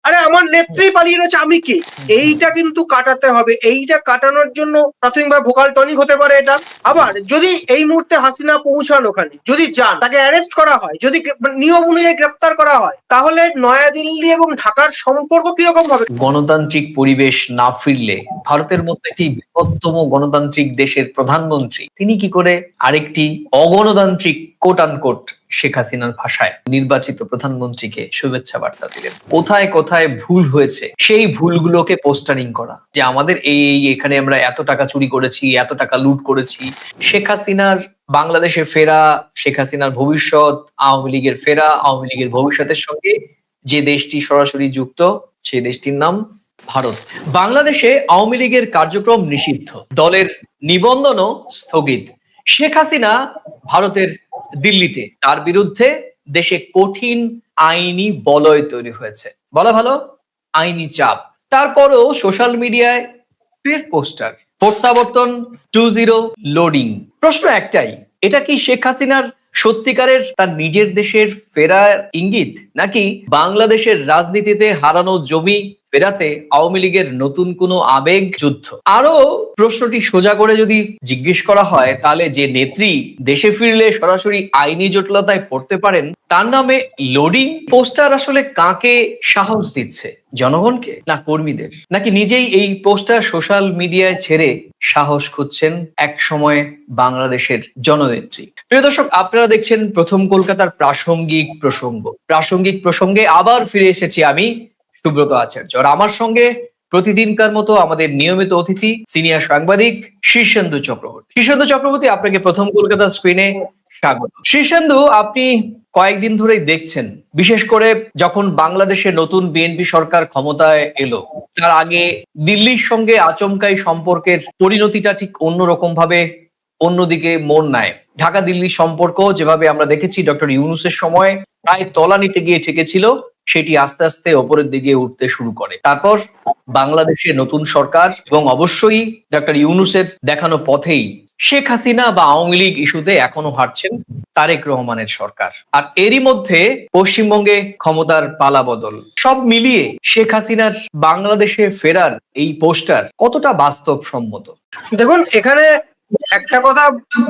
আরে আমার নেত্রী পালিয়ে রয়েছে, আমি কে? এইটা কিন্তু কাটাতে হবে। এইটা কাটানোর জন্য প্রাথমিকভাবে ভোকাল টনিক হতে পারে এটা। আবার যদি এই মুহূর্তে হাসিনা পৌঁছান ওখানে, যদি যান, তাকে অ্যারেস্ট করা হয়, যদি নিয়ম অনুযায়ী গ্রেফতার করা হয়, তাহলে নয়াদিল্লি এবং ঢাকার সম্পর্ক কিরকম হবে? গণতান্ত্রিক পরিবেশ না ফিরলে ভারতের মতো একটি বৃহত্তম গণতান্ত্রিক দেশের প্রধানমন্ত্রী তিনি কি করে আরেকটি অগণতান্ত্রিক কোট আনকোট শেখ হাসিনার ভাষায় নির্বাচিত প্রধানমন্ত্রীকে শুভেচ্ছা বার্তা দিলেন? কোথায় কোথায় ভুল হয়েছে সেই ভুলগুলোকে পোস্টারিং করা, যে আমাদের এখানে আমরা এত টাকা চুরি করেছি, এত টাকা লুট করেছি। শেখ হাসিনার বাংলাদেশে ফেরা, শেখ হাসিনার ভবিষ্যৎ, আওয়ামী লীগের ফেরা, আওয়ামী লীগের ভবিষ্যতের সঙ্গে যে দেশটি সরাসরি যুক্ত সেই দেশটির নাম ভারত। বাংলাদেশে আওয়ামী লীগের কার্যক্রম নিষিদ্ধ, দলের নিবন্ধনও স্থগিত। শেখ হাসিনা ভারতের দিল্লিতে, তার বিরুদ্ধে দেশে কঠিন আইনি বলয় তৈরি হয়েছে, বলা ভালো আইনি চাপ। তারপরেও সোশ্যাল মিডিয়ায় ফের পোস্টার, প্রত্যাবর্তন 20 লোডিং। প্রশ্ন একটাই, এটা কি শেখ হাসিনার সত্যিকারের তার নিজের দেশের ফেরার ইঙ্গিত, নাকি বাংলাদেশের রাজনীতিতে হারানো জমি ফেরাতে আওয়ামী লীগের নতুন কোনো আবেগ যুদ্ধ? আরো প্রশ্নটি সোজা করে যদি জিজ্ঞেস করা হয়, তাহলে যে নেত্রী দেশে ফিরলে সরাসরি আইনি জটিলতায় পড়তে পারেন, তার নামে লোডিং পোস্টার আসলে কাকে সাহস দিচ্ছে? জনগণকে, না কর্মীদের, নাকি নিজেই এই পোস্টার সোশ্যাল মিডিয়ায় ছেড়ে সাহস খুঁজছেন এক সময় বাংলাদেশের জননেত্রী? প্রিয় দর্শক, আপনারা দেখছেন প্রথম কলকাতার প্রাসঙ্গিক প্রসঙ্গে আবার ফিরে এসেছি আমি, সুব্রত আচার্য। আর আমার সঙ্গে প্রতিদিনকার মতো আমাদের নিয়মিত অতিথি সিনিয়র সাংবাদিক শীর্ষেন্দু চক্রবর্তী। শীর্ষেন্দু চক্রবর্তী, আপনাকে প্রথম কলকাতা স্ক্রিনে স্বাগত। শীর্ষেন্দু, আপনি কয়েকদিন ধরেই দেখছেন, বিশেষ করে যখন বাংলাদেশে নতুন বিএনপি সরকার ক্ষমতায় এলো, তার আগে দিল্লির সঙ্গে আচমকাই সম্পর্কের পরিণতিটা ঠিক অন্যরকম ভাবে অন্যদিকে মোড় নেয়। ঢাকা দিল্লির সম্পর্ক যেভাবে আমরা দেখেছি ডক্টর ইউনূসের সময় প্রায় তলানিতে গিয়ে ঠেকেছিল, সেটি আস্তে আস্তে ওপরের দিকে উঠতে শুরু করে। তারপর বাংলাদেশে নতুন সরকার এবং অবশ্যই ডক্টর ইউনূসের দেখানো পথেই শেখ হাসিনা বা আওয়ামী লীগ ইস্যুতে এখনো হারছেন তারেক রহমানের সরকার। আর এরই মধ্যে পশ্চিমবঙ্গে ক্ষমতার পালা বদল। সব মিলিয়ে শেখ হাসিনার বাংলাদেশে ফেরার এই পোস্টার কতটা বাস্তবসম্মত? দেখুন, এখানে একটা কথা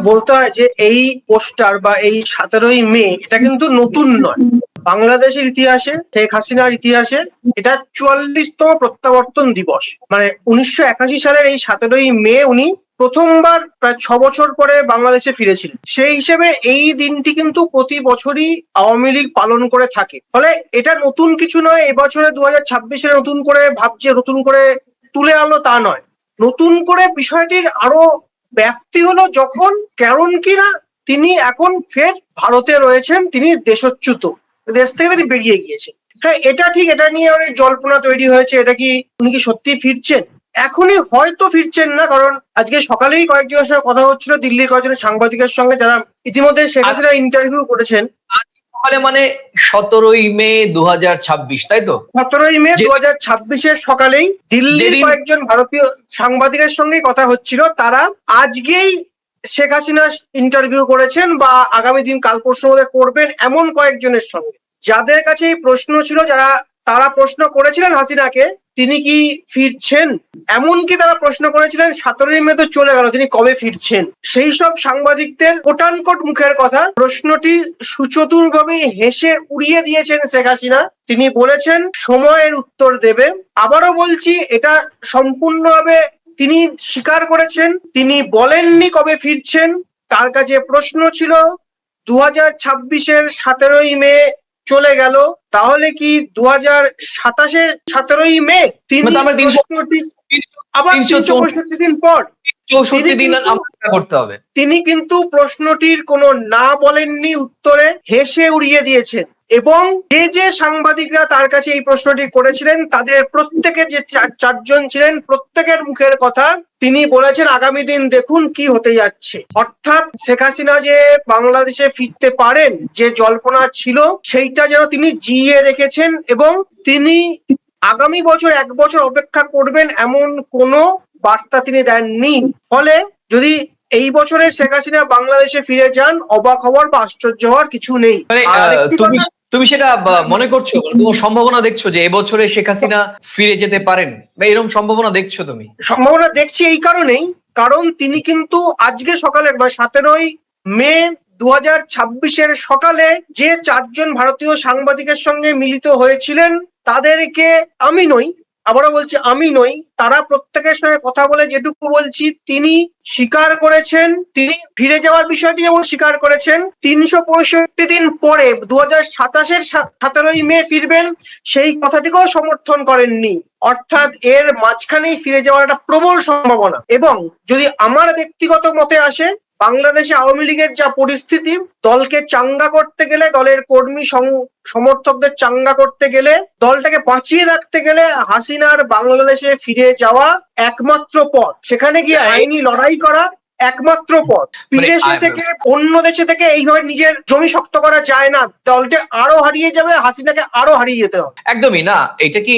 বলতে হয় যে এই পোস্টার বা এই 17ই মে এটা কিন্তু নতুন নয়। বাংলাদেশের ইতিহাসে, শেখ হাসিনার ইতিহাসে এটা 44তম প্রত্যাবর্তন দিবস। মানে 1981 সালের এই 17ই মে উনি প্রথমবার প্রায় 6 বছর পরে বাংলাদেশে ফিরেছিলেন। সেই হিসেবে এই দিনটি কিন্তু প্রতি বছরই আওয়ামী লীগ পালন করে থাকে। ফলে এটা নতুন কিছু নয়। এবছরে 2026-এ নতুন করে ভাবছে, নতুন করে তুলে আনলো তা নয়। নতুন করে বিষয়টির আরো ব্যাপ্তি হলো যখন, কারণ কিনা তিনি এখন ফের ভারতে রয়েছেন, তিনি দেশচ্যুত, দেশ থেকে তিনি বেরিয়ে গিয়েছেন। হ্যাঁ, এটা ঠিক, এটা নিয়ে অনেক জল্পনা তৈরি হয়েছে। এটা কি, উনি কি সত্যি ফিরছেন? এখনই হয়তো ফিরছেন না, কারণ আজকে সকালেই কয়েকজনের সঙ্গে কথা হচ্ছিল, দিল্লির কয়েকজন সাংবাদিকের সঙ্গে, যারা ইতিমধ্যে শেখ হাসিনা ইন্টারভিউ করেছেন। মানে 17ই মে 2026, তাই তো? 17ই মে 2026-এর সকালেই দিল্লির কয়েকজন ভারতীয় সাংবাদিকের সঙ্গে কথা হচ্ছিল। তারা আজকেই শেখ হাসিনা ইন্টারভিউ করেছেন বা আগামী দিন কাল পরশুর মধ্যে করবেন এমন কয়েকজনের সঙ্গে, যাদের কাছে এই প্রশ্ন ছিল, তারা প্রশ্ন করেছিলেন হাসিনাকে তিনি কি ফিরছেন। এমনকি তারা প্রশ্ন করেছিলেন 17ই মে তো চলে গেল, তিনি কবে ফিরছেন। সেই সব সাংবাদিকদের কোটানকোট মুখের কথা প্রশ্নটি সুচতুরভাবে হেসে উড়িয়ে দিয়েছেন শেখ হাসিনা। তিনি বলেছেন সময়ের উত্তর দেবে। আবারও বলছি, এটা সম্পূর্ণভাবে তিনি স্বীকার করেছেন, তিনি বলেননি কবে ফিরছেন। তার কাছে প্রশ্ন ছিল 2026-এর 17ই মে চলে গেল, তাহলে কি 2027-এর 17ই মে? তিনি আবার 364 দিন পর 64 দিন করতে হবে। তিনি কিন্তু প্রশ্নটির কোনো না বলেননি, উত্তরে হেসে উড়িয়ে দিয়েছেন। এবং যে সাংবাদিকরা তার কাছে এই প্রশ্নটি করেছিলেন, তাদের প্রত্যেকের, যে চারজন ছিলেন, প্রত্যেকের মুখের কথা তিনি বলেছেন আগামী দিন দেখুন কি হতে যাচ্ছে। অর্থাৎ শেখ হাসিনা যে বাংলাদেশে ফিরতে পারেন, যে জল্পনা ছিল, সেইটা যেন তিনি জিইয়ে রেখেছেন এবং তিনি আগামী বছর 1 বছর অপেক্ষা করবেন এমন কোনো বার্তা তিনি দেননি। ফলে যদি এই বছরে শেখ হাসিনা বাংলাদেশে ফিরে যান, অবাক হওয়ার বা আশ্চর্য হওয়ার কিছু নেই। তুমি সেটা মনে করছো, তোমার সম্ভাবনা দেখছো যে এবছরে শেখ হাসিনা ফিরে যেতে পারেন, বা এরকম সম্ভাবনা দেখছো তুমি? সম্ভাবনা দেখছি এই কারণেই, কারণ তিনি কিন্তু আজকে সকালের বা 17ই মে 2026-এর সকালে যে 4জন ভারতীয় সাংবাদিকের সঙ্গে মিলিত হয়েছিলেন, তাদেরকে আমি নই, আবারও বলছি আমি নই, তারা প্রত্যেকের সঙ্গে কথা বলে যেটুকু বলছি, তিনি স্বীকার করেছেন, তিনি ফিরে যাওয়ার বিষয়টি যেমন স্বীকার করেছেন, 365 দিন পরে 2027-এর 17ই মে ফিরবেন, সেই কথাটিকেও সমর্থন করেননি। অর্থাৎ এর মাঝখানেই ফিরে যাওয়ার একটা প্রবল সম্ভাবনা। এবং যদি আমার ব্যক্তিগত মতে আসে, বাংলাদেশে আওয়ামী লীগের যা পরিস্থিতি, দলকে চাঙ্গা করতে গেলে, দলের কর্মী সমর্থকদের চাঙ্গা করতে গেলে, দলটাকে বাঁচিয়ে রাখতে গেলে হাসিনার বাংলাদেশে ফিরে যাওয়া একমাত্র পথ, সেখানে গিয়ে আইনি লড়াই করা একমাত্র পথ। বিদেশে থেকে, অন্য দেশে থেকে এইভাবে নিজের জমি শক্ত করা যায় না। দলকে আরো হারিয়ে যাবে, হাসিনাকে আরো হারিয়ে যেতে হবে। একদমই না। এটা কি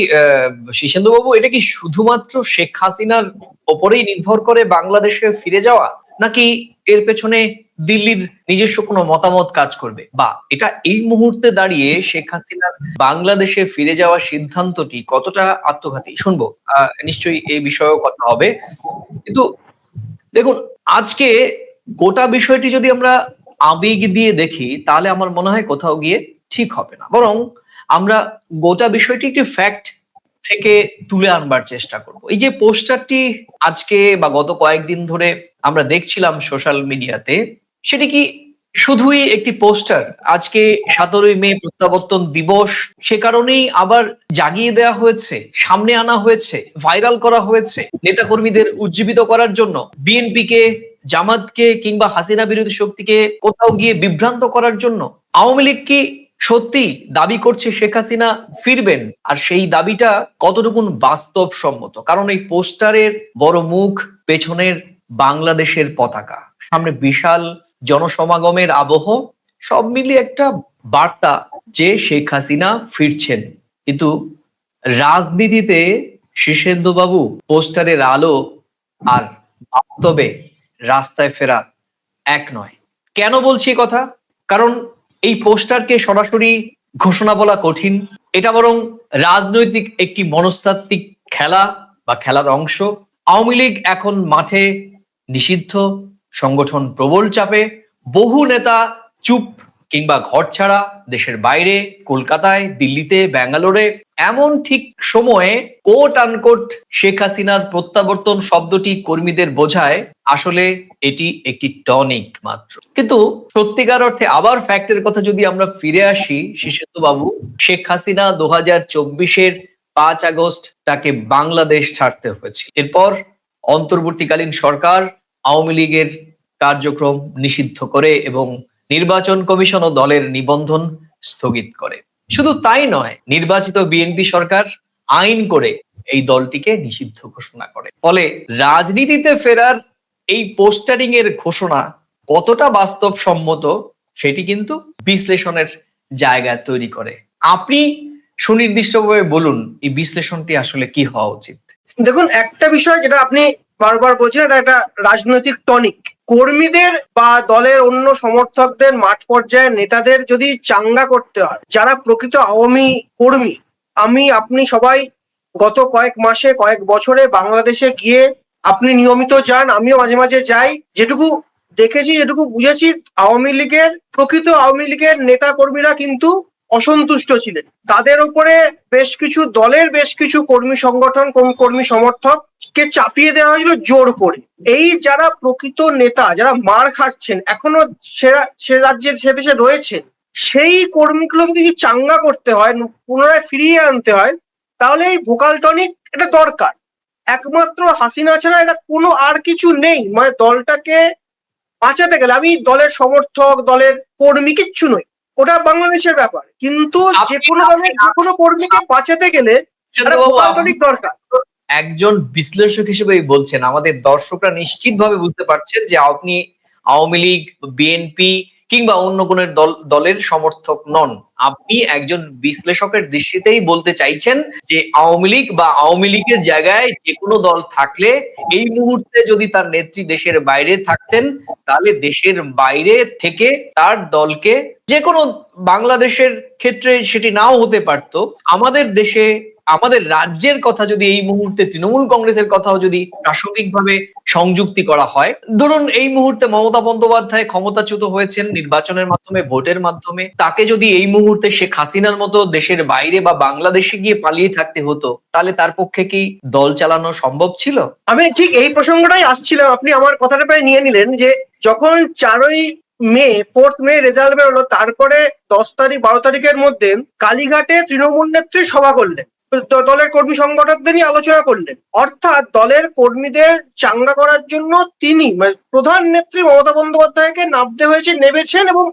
শীর্ষেন্দু বাবু, এটা কি শুধুমাত্র শেখ হাসিনার ওপরেই নির্ভর করে বাংলাদেশে ফিরে যাওয়া, নাকি এর পেছনে দিল্লির নিজস্ব কোনো মতামত কাজ করবে, বা এটা এই মুহূর্তে দাঁড়িয়ে শেখ হাসিনার বাংলাদেশে ফিরে যাওয়ার সিদ্ধান্তটি কতটা আত্মঘাতী? শুনবো, নিশ্চয়ই এই বিষয়েও কথা হবে। কিন্তু দেখুন, আজকে গোটা বিষয়টি যদি আমরা আবেগ দিয়ে দেখি, তাহলে আমার মনে হয় কোথাও গিয়ে ঠিক হবে না। বরং আমরা গোটা বিষয়টি একটি ফ্যাক্ট থেকে তুলে আনবার চেষ্টা করব। এই যে পোস্টারটি আজকে বা গত কয়েকদিন ধরে আমরা দেখছিলাম সোশ্যাল মিডিয়াতে, সেটি কি শুধুই একটি পোস্টার? আজকে 17ই মে প্রত্যাবর্তন দিবস, সে কারণেই আবার জাগিয়ে দেওয়া হয়েছে, সামনে আনা হয়েছে, ভাইরাল করা হয়েছে নেতাকর্মীদের উজ্জীবিত করার জন্য, বিএনপিকে, জামাতকে কিংবা হাসিনা বিরোধী শক্তিকে কোথাও গিয়ে বিভ্রান্ত করার জন্য। আওয়ামী লীগ কি সত্যি দাবি করছে শেখ হাসিনা ফিরবেন? আর সেই দাবিটা কতটুকুন বাস্তবসম্মত? কারণ এই পোস্টারের বড় মুখ, পেছনের বাংলাদেশের পতাকা, সামনে বিশাল জনসমাগমের আবহ, সব মিলিয়ে একটা বার্তা যে শেখ হাসিনা ফিরছেন। কিন্তু রাজনীতিতে শীর্ষেন্দু বাবু, পোস্টারের আলো আর বাস্তবে রাস্তায় ফেরা এক নয়। কেন বলছি কথা? কারণ এই পোস্টারকে সরাসরি ঘোষণা বলা কঠিন, এটা বরং রাজনৈতিক একটি মনস্তাত্ত্বিক খেলা বা খেলার অংশ। আওয়ামী লীগ এখন মাঠে নিষিদ্ধ, সংগঠন প্রবল চাপে, বহু নেতা চুপ কিংবা ঘর ছাড়া, দেশের বাইরে, কলকাতায়, দিল্লিতে, ব্যাঙ্গালোরে। এমন ঠিক সময়ে কোট আনকোট শেখ হাসিনার প্রত্যাবর্তন শব্দটি কর্মীদের বোঝায় আসলে এটি একটি টনিক মাত্র। কিন্তু সত্যিকার অর্থে আবার ফ্যাক্টের কথা যদি আমরা ফিরে আসি শীর্ষেন্দু বাবু, শেখ হাসিনা 2024-এর 5 আগস্ট তাকে বাংলাদেশ ছাড়তে হয়েছে। এরপর অন্তর্বর্তীকালীন সরকার আওয়ামী লীগের কার্যক্রম নিষিদ্ধ করে এবং নির্বাচন কমিশন ও দলের নিবন্ধন স্থগিত করে। শুধু তাই নয়, নির্বাচিত বিএনপি সরকার আইন করে এই দলটিকে নিষিদ্ধ ঘোষণা করে। ফলে রাজনীতিতে ফেরার এই পোস্টারিং এর ঘোষণা কতটা বাস্তবসম্মত সেটি কিন্তু বিশ্লেষণের জায়গা তৈরি করে। আপনি সুনির্দিষ্টভাবে বলুন, এই বিশ্লেষণটি আসলে কি হওয়া উচিত? দেখুন, একটা বিষয় যেটা আপনি বারবার বলছেন, এটা একটা রাজনৈতিক টনিক। কর্মীদের বা দলের অন্য সমর্থকদের, মাঠ পর্যায়ের নেতাদের যদি চাঙ্গা করতে হয়, যারা প্রকৃত আওয়ামী কর্মী, আপনি সবাই গত কয়েক মাসে, কয়েক বছরে বাংলাদেশে গিয়ে আপনি নিয়মিত যান, আমিও মাঝে মাঝে যাই, যেটুকু দেখেছি, যেটুকু বুঝেছি, প্রকৃত আওয়ামী লীগের নেতা কর্মীরা কিন্তু অসন্তুষ্ট ছিলেন। তাদের উপরে দলের বেশ কিছু কর্মী সংগঠন, কর্মী সমর্থককে চাপিয়ে দেওয়া হয়েছিল জোর করে। এই যারা প্রকৃত নেতা, যারা মার খাচ্ছেন, এখনো সে রাজ্যের, সে দেশে রয়েছেন, সেই কর্মীগুলোকে যদি চাঙ্গা করতে হয়, পুনরায় ফিরিয়ে আনতে হয়, তাহলে এই ভোকাল টনিক এটা দরকার। একমাত্র হাসিনা ছাড়া এটা কোনো আর কিছু নেই। মানে দলটাকে বাঁচাতে গেলে, আমি দলের সমর্থক, দলের কর্মী কিচ্ছু নই, ওটা বাংলাদেশের ব্যাপার, কিন্তু যে কোনো কর্মীকে বাঁচাতে গেলে দরকার। একজন বিশ্লেষক হিসেবে বলছেন, আমাদের দর্শকরা নিশ্চিতভাবে বুঝতে পারছেন যে আপনি আওয়ামী লীগ, বিএনপি কিংবা অন্য কোন দলের সমর্থক নন। আপনি একজন বিশ্লেষকের দৃষ্টিতেই বলতে চাইছেন যে আওয়ামী লীগ বা আওয়ামী লীগের জায়গায় যে কোনো দল থাকলে এই মুহূর্তে যদি তার নেত্রী দেশের বাইরে থাকতেন, তাহলে দেশের বাইরে থেকে তার দলকে যে কোনো, বাংলাদেশের ক্ষেত্রে সেটি নাও হতে পারতো, আমাদের দেশে আমাদের রাজ্যের কথা যদি এই মুহূর্তে তৃণমূল কংগ্রেসের কথাও যদি প্রাসঙ্গিকভাবে সংযুক্তি করা হয়, ধরুন এই মুহূর্তে মমতা বন্দ্যোপাধ্যায় ক্ষমতাচ্যুত হয়েছেন নির্বাচনের মাধ্যমে, ভোটের মাধ্যমে, তাকে যদি এই মুহূর্তে শেখ হাসিনার মতো দেশের বাইরে বা বাংলাদেশে গিয়ে পালিয়ে থাকতে হতো, তাহলে তার পক্ষে কি দল চালানো সম্ভব ছিল? আমি ঠিক এই প্রসঙ্গটাই আসছিলাম, আপনি আমার কথাটা প্রায় নিয়ে নিলেন। যে যখন 4 মে রেজাল্ট বেরোলো, তারপরে 10 তারিখ 12 তারিখের মধ্যে কালীঘাটে তৃণমূল নেত্রী সভা করলেন, দলের কর্মী সংগঠকদের নিয়ে আলোচনা করলেন। অর্থাৎ দলের কর্মীদের চাঙ্গা করার জন্য তিনি মানে প্রধান নেত্রী মমতা বন্দ্যোপাধ্যায়কে নামতে হয়েছে, নেমেছেন এবং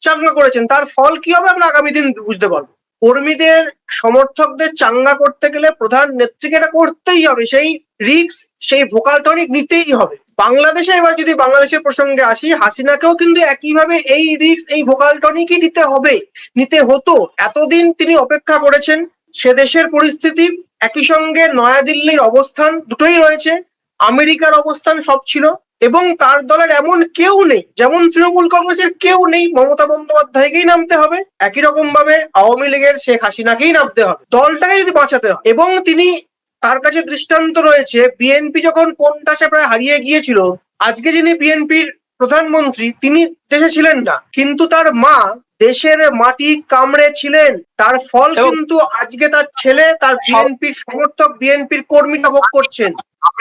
চাঙ্গা করেছেন। তার ফল কি হবে আমরা আগামী দিন বুঝতে পারবো। কর্মীদের সমর্থকদের চাঙ্গা করতে গেলে প্রধান নেত্রীকে এটা করতেই হবে, সেই রিস্ক, সেই ভোকাল টনিক নিতেই হবে। বাংলাদেশে এবার যদি বাংলাদেশের প্রসঙ্গে আসি, হাসিনাকেও কিন্তু একইভাবে এই রিস্ক, এই ভোকাল টনিকই নিতে হবে, নিতে হতো। এতদিন তিনি অপেক্ষা করেছেন, সে দেশের পরিস্থিতি, একই সঙ্গে নয়াদিল্লির অবস্থান দুটোই রয়েছে, আমেরিকার অবস্থান সব ছিল, এবং তার দলের এমন কেউ নেই, যেমন তৃণমূল কংগ্রেসের কেউ নেই, মমতা বন্দ্যোপাধ্যায়কেই নামতে হবে, একই রকম ভাবে আওয়ামী লীগের শেখ হাসিনাকেই নামতে হবে, দলটাকে যদি বাঁচাতে হয়। এবং তিনি, তার কাছে দৃষ্টান্ত রয়েছে, বিএনপি যখন কোণঠাসা প্রায় হারিয়ে গিয়েছিল, আজকে যিনি বিএনপির প্রধানমন্ত্রী, তিনি দেশে ছিলেন না, কিন্তু তার মা দেশের মাটি কামড়ে ছিলেন। তার ফল কিন্তু আজকে তার ছেলে, তার বিএনপির সমর্থক, বিএনপির কর্মীরা ভোগ করছেন।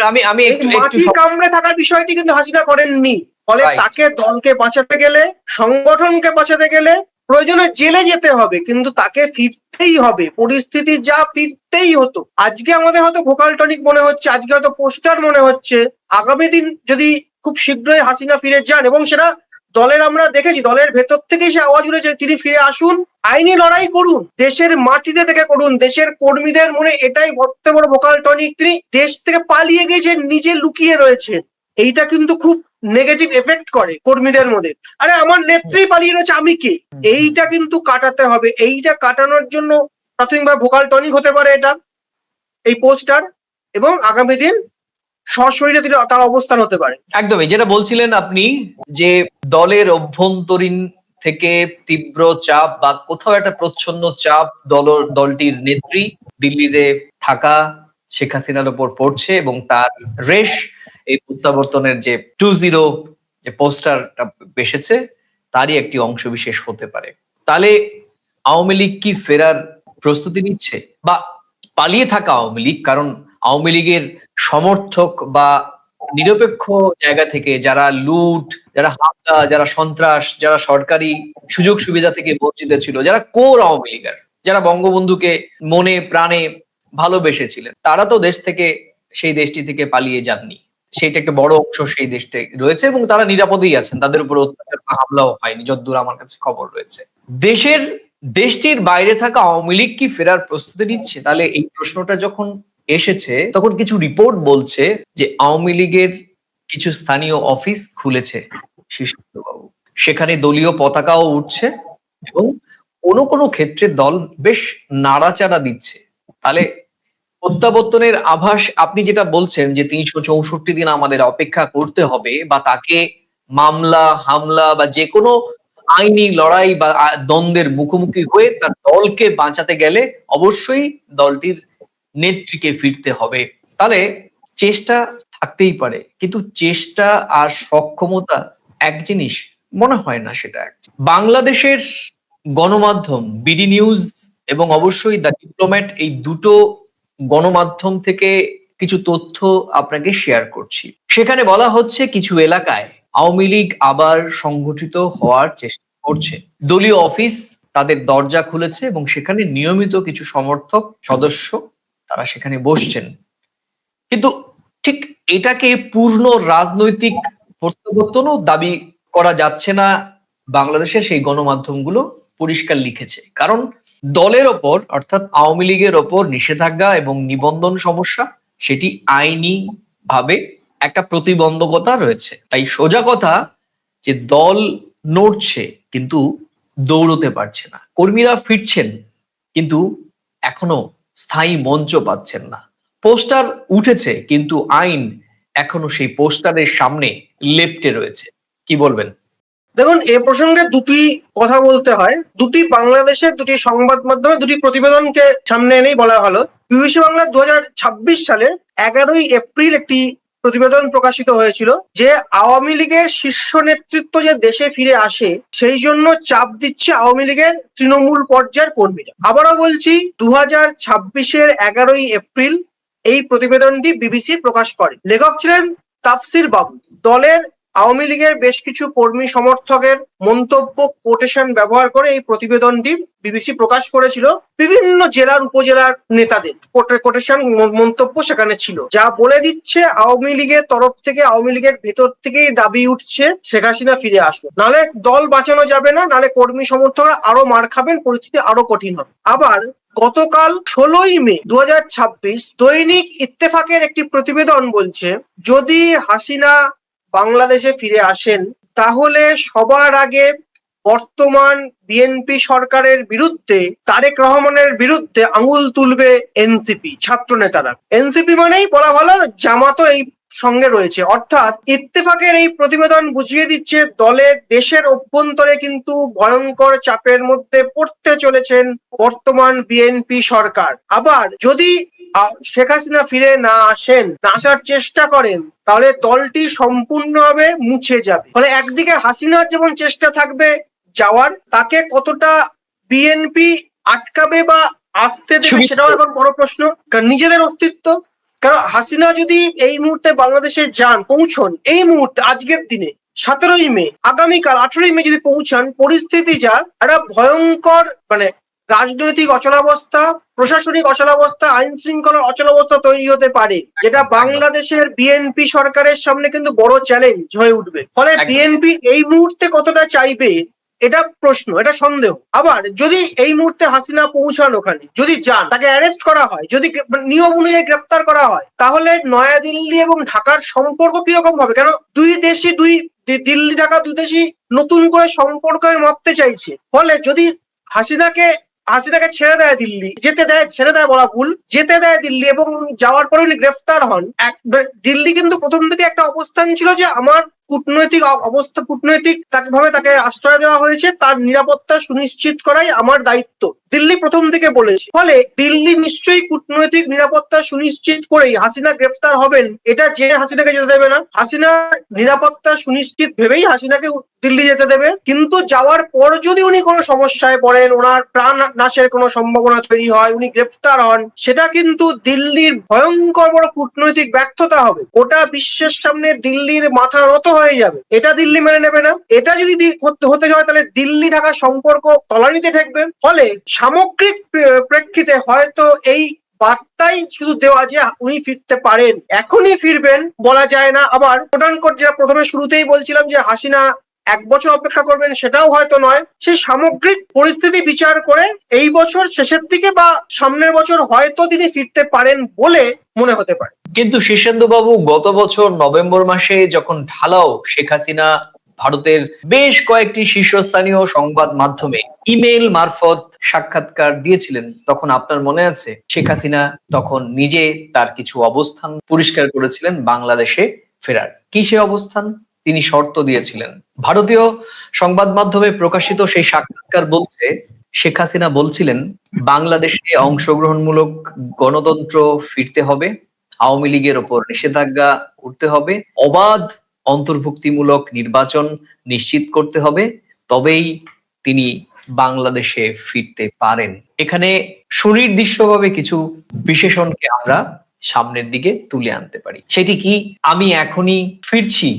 আমি আমি এই মাটি কামড়ে থাকার বিষয়টি কিন্তু হাসিনা করেননি। ফলে তাকে, দলকে বাঁচাতে গেলে, সংগঠনকে বাঁচাতে গেলে প্রয়োজনে জেলে যেতে হবে, কিন্তু তাকে ফিরতেই হবে, পরিস্থিতি যা ফিরতেই হতো। আজকে আমাদের হয়তো ভোকাল টনিক মনে হচ্ছে, আজকে হয়তো পোস্টার মনে হচ্ছে, আগামী দিন যদি খুব শীঘ্রই হাসিনা ফিরে যান, এবং সেটা দলের আমরা দেখেছি, দলের ভেতর থেকেই সে আওয়াজ উঠেছে তিনি ফিরে আসুন, আইনি লড়াই করুন, দেশের মাটিতে থেকে করুন। দেশের কর্মীদের মনে এটাই সবচেয়ে বড় ভোকাল টনিক, তিনি দেশ থেকে পালিয়ে গেছেন, নিজে লুকিয়ে রয়েছেন। এইটা কিন্তু খুব নেগেটিভ এফেক্ট করে কর্মীদের মধ্যে। আরে আমার নেত্রী পালিয়ে রয়েছে, আমি কে? এইটা কিন্তু কাটাতে হবে। এইটা কাটানোর জন্য প্রাথমিকভাবে ভোকাল টনিক হতে পারে এটা, এই পোস্টার, এবং আগামী দিন সশরীরে তিনি তার অবস্থান হতে পারে। একদমই যেটা বলছিলেন আপনি, যে দলের অভ্যন্তরীণ থেকে তীব্র চাপ বা কোথাও একটা প্রচ্ছন্ন চাপ দলটির নেত্রী দিল্লিতে থাকা শেখ হাসিনার উপর পড়ছে, এবং তার রেশ এই প্রত্যাবর্তনের যে 2-0 যে পোস্টারটা বেসেছে, তারই একটি অংশ বিশেষ হতে পারে। তাহলে আওয়ামী লীগ কি ফেরার প্রস্তুতি নিচ্ছে, বা পালিয়ে থাকা আওয়ামী লীগ, কারণ আওয়ামী লীগের সমর্থক বা নিরপেক্ষ জায়গা থেকে যারা লুট, যারা হামলা, যারা সন্ত্রাস, যারা সরকারি সুযোগ সুবিধা থেকে বঞ্চিত ছিল, যারা কোর আওয়ামী লীগের, যারা বঙ্গবন্ধুকে মনে প্রাণে ভালোবেসেছিলেন, তারা তো দেশ থেকে, সেই দেশটি থেকে পালিয়ে যাননি। সেটা একটা বড় অংশ সেই দেশে রয়েছে, এবং তারা নিরাপদেই আছেন, তাদের উপর অত্যাচার বা হামলাও হয়নি যতদূর আমার কাছে খবর রয়েছে। দেশটির বাইরে থাকা আওয়ামী লীগ কি ফেরার প্রস্তুতি নিচ্ছে? তাহলে এই প্রশ্নটা যখন এসেছে, তখন কিছু রিপোর্ট বলছে যে আওয়ামী লীগের কিছু স্থানীয় অফিস খুলেছে বাবু, সেখানে দলীয় পতাকাও উঠছে, এবং কোনো কোনো ক্ষেত্রে দল বেশ নাড়াচাড়া দিচ্ছে। তাহলে প্রত্যাবর্তনের আভাস, আপনি যেটা বলছেন যে 364 দিন আমাদের অপেক্ষা করতে হবে, বা তাকে মামলা, হামলা বা যে কোনো আইনি লড়াই বা দ্বন্দ্বের মুখোমুখি হয়ে তার দলকে বাঁচাতে গেলে অবশ্যই দলটির নেত্রীকে ফিরতে হবে। তাহলে চেষ্টা থাকতেই পারে, কিন্তু চেষ্টা আর সক্ষমতা এক জিনিস মনে হয় না সেটা। বাংলাদেশের গণমাধ্যম বিডি নিউজ এবং অবশ্যই দ্য ডিপ্লোম্যাট, এই দুটো গণমাধ্যম থেকে কিছু তথ্য আপনাকে শেয়ার করছি। সেখানে বলা হচ্ছে কিছু এলাকায় আওয়ামী লীগ আবার সংগঠিত হওয়ার চেষ্টা করছে। দলীয় অফিস তাদের দরজা খুলেছে, এবং সেখানে নিয়মিত কিছু সমর্থক সদস্য তারা সেখানে বসছেন। কিন্তু ঠিক এটাকে পূর্ণ রাজনৈতিক প্রত্যাবর্তনও দাবি করা যাচ্ছে না, বাংলাদেশের সেই গণমাধ্যমগুলো পরিষ্কার লিখেছে। কারণ দলের ওপর, অর্থাৎ আওয়ামী লীগের ওপর নিষেধাজ্ঞা এবং নিবন্ধন সমস্যা, সেটি আইনি ভাবে একটা প্রতিবন্ধকতা রয়েছে। তাই সোজা কথা যে দল নড়ছে, কিন্তু দৌড়তে পারছে না। কর্মীরা ফিরছেন, কিন্তু এখনো স্থায়ী মঞ্চ পাচ্ছেন না। পোস্টার উঠেছে, কিন্তু আইন এখনো সেই পোস্টারের সামনে লেপ্টে রয়েছে। কি বলবেন? দেখুন, এ প্রসঙ্গে দুটি কথা বলতে হয়। দুটি বাংলাদেশের দুটি সংবাদ মাধ্যমে দুটি প্রতিবেদনকে সামনে এনেই বলা ভালো। বিবিসি বাংলা 2026 সালের 11ই এপ্রিল একটি প্রতিবেদন প্রকাশিত হয়েছিল যে আওয়ামী লীগের শীর্ষ নেতৃত্ব যে দেশে ফিরে আসে সেই জন্য চাপ দিচ্ছে আওয়ামী লীগের তৃণমূল পর্যায়ের কর্মীরা। আবারও বলছি, 2026-এর 11ই এপ্রিল এই প্রতিবেদনটি বিবিসি প্রকাশ করে। লেখক ছিলেন তাফসির বাবু। দলের আওয়ামী লীগের বেশ কিছু কর্মী সমর্থকের মন্তব্য কোটেশন ব্যবহার করে এই প্রতিবেদনটি বিবিসি প্রকাশ করেছিল। বিভিন্ন জেলার উপজেলার নেতাদের কোটেশন মন্তব্য সেখানে ছিল, যা বলে দিচ্ছে আওয়ামী লীগের তরফ থেকে, আওয়ামী লীগের ভেতর থেকেই দাবি উঠছে শেখ হাসিনা ফিরে আসুন, নালে দল বাঁচানো যাবে না, নালে কর্মী সমর্থকরা আরো মার খাবেন, পরিস্থিতি আরো কঠিন হবে। আবার গতকাল 16ই মে 2026 দৈনিক ইত্তেফাকের একটি প্রতিবেদন বলছে, যদি হাসিনা বাংলাদেশে ফিরে আসেন তাহলে সবার আগে বর্তমান বিএনপি সরকারের বিরুদ্ধে, তারেক রহমানের বিরুদ্ধে আঙুল তুলবে এনসিপি ছাত্র নেতারা। এনসিপি মানেই বলা ভালো জামাতও এই সঙ্গে রয়েছে। অর্থাৎ ইত্তেফাকের এই প্রতিবেদন বুঝিয়ে দিচ্ছে দলের দেশের অভ্যন্তরে কিন্তু ভয়ঙ্কর চাপের মধ্যে পড়তে চলেছেন বর্তমান বিএনপি সরকার। আবার যদি শেখ হাসিনা ফিরে না আসেন, না আসার চেষ্টা করেন, তাহলে দলটি সম্পূর্ণভাবে মুছে যাবে। ফলে একদিকে হাসিনার যেমন চেষ্টা থাকবে যাওয়ার, তাকে কতটা বিএনপি আটকাবে বা আসতে দেবে সেটাও এখন বড় প্রশ্ন। কারণ নিজেদের অস্তিত্ব, কারণ হাসিনা যদি এই মুহূর্তে বাংলাদেশে যান, পৌঁছন এই মুহূর্তে আজকের দিনে 17ই মে, আগামীকাল 18ই মে যদি পৌঁছান, পরিস্থিতি যা একটা ভয়ঙ্কর, মানে রাজনৈতিক অচলাবস্থা, প্রশাসনিক অচলাবস্থা, আইন শৃঙ্খলার অচলাবস্থা তৈরি হতে পারে, যেটা বাংলাদেশের বিএনপি সরকারের সামনে কিন্তু বড় চ্যালেঞ্জ হয়ে উঠবে। ফলে বিএনপি এই মুহূর্তে কতটা চাইবে এটা প্রশ্ন, এটা সন্দেহ। আবার যদি এই মুহূর্তে হাসিনা পৌঁছান ওখানে, যদি যান, তাকে অ্যারেস্ট করা হয়, যদি নিয়ম অনুযায়ী গ্রেফতার করা হয়, তাহলে নয়াদিল্লি এবং ঢাকার সম্পর্ক কিরকম হবে? কেন দুই দেশই, দিল্লি ঢাকা দুই দেশই নতুন করে সম্পর্ক মাপতে চাইছে। ফলে যদি হাসিনাকে ছেড়ে দেয় দিল্লি, ছেড়ে দেয় বলা ভুল, যেতে দেয় দিল্লি এবং যাওয়ার পরে উনি গ্রেফতার হন, দিল্লি কিন্তু প্রথম থেকে একটা অবস্থান ছিল যে আমার কূটনৈতিক তাকে আশ্রয় দেওয়া হয়েছে, তার নিরাপত্তা সুনিশ্চিত করাই আমার দায়িত্ব, দিল্লি প্রথম থেকে বলেছে। ফলে দিল্লি নিশ্চয়ই কূটনৈতিক নিরাপত্তা সুনিশ্চিত করেই হাসিনা গ্রেফতার হবেন, এটা জেনে হাসিনাকে যেতে দেবে না। হাসিনা নিরাপত্তা সুনিশ্চিত ভেবেই হাসিনাকে দিল্লি যেতে দেবে। কিন্তু যাওয়ার পর যদি উনি কোনো সমস্যায় পড়েন, ওনার প্রাণ নাশের কোনো সম্ভাবনা তৈরি হয়, উনি গ্রেফতার হন, সেটা কিন্তু দিল্লির ভয়ঙ্কর বড় কূটনৈতিক ব্যর্থতা হবে। গোটা বিশ্বের সামনে দিল্লির মাথা নত হয়ে যাবে, এটা দিল্লি মেনে নেবে না। এটা যদি হতে হয়, তাহলে দিল্লি ঢাকা সম্পর্ক তলানিতে ঠেকবে। ফলে সামগ্রিক প্রেক্ষিতে হয়তো এই বার্তাই শুধু দেওয়া যে উনি ফিরতে পারেন, এখনই ফিরবেন বলা যায় না। আবার কোট যেটা প্রথমে শুরুতেই বলছিলাম যে হাসিনা 1 বছর অপেক্ষা করবেন, সেটাও হয়তো নয়। সেই সামগ্রিক পরিস্থিতি বিচার করে এই বছর শেষের দিকে বা সামনের বছর হয়তো তিনি ফিরতে পারেন বলে মনে হতে পারে। কিন্তু শীর্ষেন্দু বাবু, গত বছর নভেম্বর মাসে যখন ঢালাও শেখ হাসিনা ভারতের বেশ কয়েকটি শীর্ষস্থানীয় সংবাদ মাধ্যমে ইমেইল মারফত সাক্ষাৎকার দিয়েছিলেন, তখন আপনার মনে আছে শেখ হাসিনা তখন নিজে তার কিছু অবস্থান পরিষ্কার করেছিলেন বাংলাদেশে ফেরার। কি সে অবস্থান? তিনি শর্ত দিয়েছিলেন। ভারতীয় সংবাদ মাধ্যমে প্রকাশিত সেই সাক্ষাৎকার বলছে, শেখ হাসিনা বলছিলেন বাংলাদেশে অংশগ্রহণমূলক গণতন্ত্র ফিরতে হবে, আওয়ামী লীগের ওপর নিষেধাজ্ঞা উঠতে হবে, অবাধ অন্তর্ভুক্তিমূলক নির্বাচন নিশ্চিত করতে হবে, তবেই তিনি বাংলাদেশে ফিরতে পারেন। এখানে সুনির্দিষ্টভাবে কিছু বিশেষণকে আমরা সামনের দিকে তুলে আনতে পারি। সেটি কি? আমি এখনই ফিরছি,